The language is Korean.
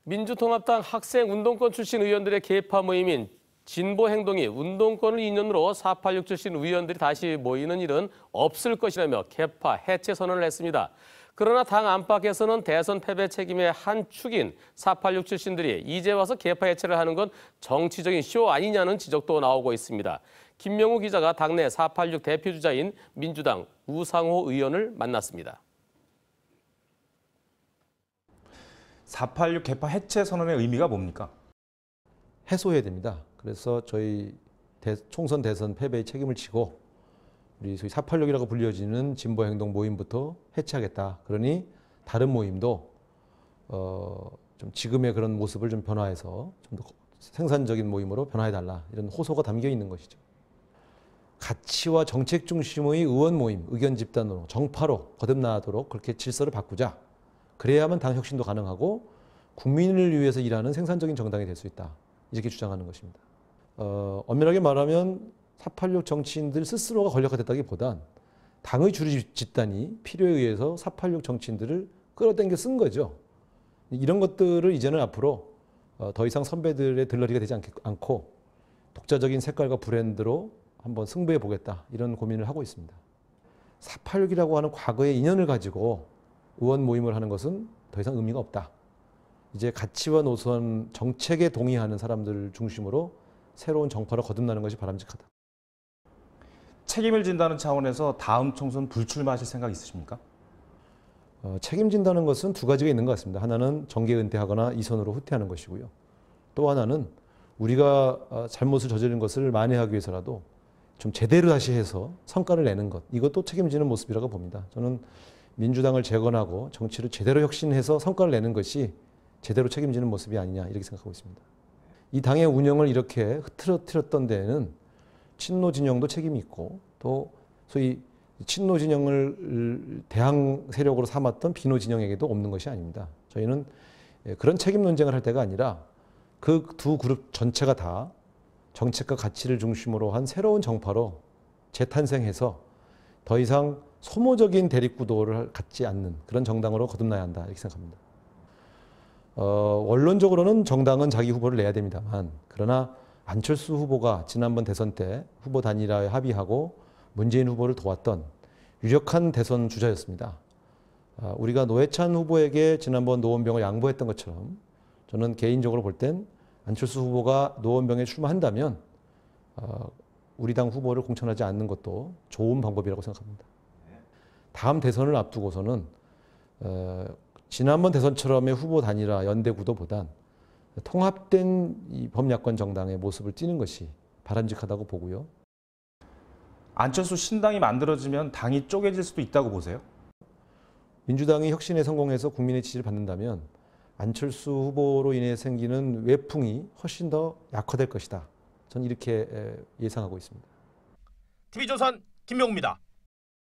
민주통합당 학생운동권 출신 의원들의 계파 모임인 진보행동이 운동권을 인연으로 486 출신 의원들이 다시 모이는 일은 없을 것이라며 계파 해체 선언을 했습니다. 그러나 당 안팎에서는 대선 패배 책임의 한 축인 486 출신들이 이제 와서 계파 해체를 하는 건 정치적인 쇼 아니냐는 지적도 나오고 있습니다. 김명우 기자가 당내 486 대표주자인 민주당 우상호 의원을 만났습니다. 486 계파 해체 선언의 의미가 뭡니까? 해소해야 됩니다. 그래서 저희 총선 대선 패배의 책임을 지고 우리 소위 486이라고 불려지는 진보행동 모임부터 해체하겠다. 그러니 다른 모임도 좀 지금의 그런 모습을 좀 변화해서 좀 더 생산적인 모임으로 변화해달라. 이런 호소가 담겨 있는 것이죠. 가치와 정책 중심의 의원 모임, 의견 집단으로 정파로 거듭나도록 그렇게 질서를 바꾸자. 그래야만 당 혁신도 가능하고 국민을 위해서 일하는 생산적인 정당이 될 수 있다. 이렇게 주장하는 것입니다. 엄밀하게 말하면 486 정치인들 스스로가 권력화됐다기보단 당의 주류 집단이 필요에 의해서 486 정치인들을 끌어당겨 쓴 거죠. 이런 것들을 이제는 앞으로 더 이상 선배들의 들러리가 되지 않고 독자적인 색깔과 브랜드로 한번 승부해 보겠다. 이런 고민을 하고 있습니다. 486이라고 하는 과거의 인연을 가지고 의원 모임을 하는 것은 더 이상 의미가 없다. 이제 가치와 노선, 정책에 동의하는 사람들 중심으로 새로운 정파로 거듭나는 것이 바람직하다. 책임을 진다는 차원에서 다음 총선 불출마하실 생각 있으십니까? 책임진다는 것은 두 가지가 있는 것 같습니다. 하나는 정계 은퇴하거나 이선으로 후퇴하는 것이고요. 또 하나는 우리가 잘못을 저지른 것을 만회하기 위해서라도 좀 제대로 다시 해서 성과를 내는 것. 이것도 책임지는 모습이라고 봅니다. 저는 민주당을 재건하고 정치를 제대로 혁신해서 성과를 내는 것이 제대로 책임지는 모습이 아니냐 이렇게 생각하고 있습니다. 이 당의 운영을 이렇게 흐트러뜨렸던 데에는 친노 진영도 책임이 있고 또 소위 친노 진영을 대항 세력으로 삼았던 비노 진영에게도 없는 것이 아닙니다. 저희는 그런 책임 논쟁을 할 때가 아니라 그 두 그룹 전체가 다 정책과 가치를 중심으로 한 새로운 정파로 재탄생해서 더 이상 소모적인 대립구도를 갖지 않는 그런 정당으로 거듭나야 한다 이렇게 생각합니다. 원론적으로는 정당은 자기 후보를 내야 됩니다만 그러나 안철수 후보가 지난번 대선 때 후보 단일화에 합의하고 문재인 후보를 도왔던 유력한 대선 주자였습니다. 우리가 노회찬 후보에게 지난번 노원병을 양보했던 것처럼 저는 개인적으로 볼 땐 안철수 후보가 노원병에 출마한다면 우리 당 후보를 공천하지 않는 것도 좋은 방법이라고 생각합니다. 다음 대선을 앞두고서는 지난번 대선처럼의 후보 단일화 연대 구도보단 통합된 이 범야권 정당의 모습을 띠는 것이 바람직하다고 보고요. 안철수 신당이 만들어지면 당이 쪼개질 수도 있다고 보세요? 민주당이 혁신에 성공해서 국민의 지지를 받는다면 안철수 후보로 인해 생기는 외풍이 훨씬 더 약화될 것이다. 저는 이렇게 예상하고 있습니다. TV조선 김명우입니다.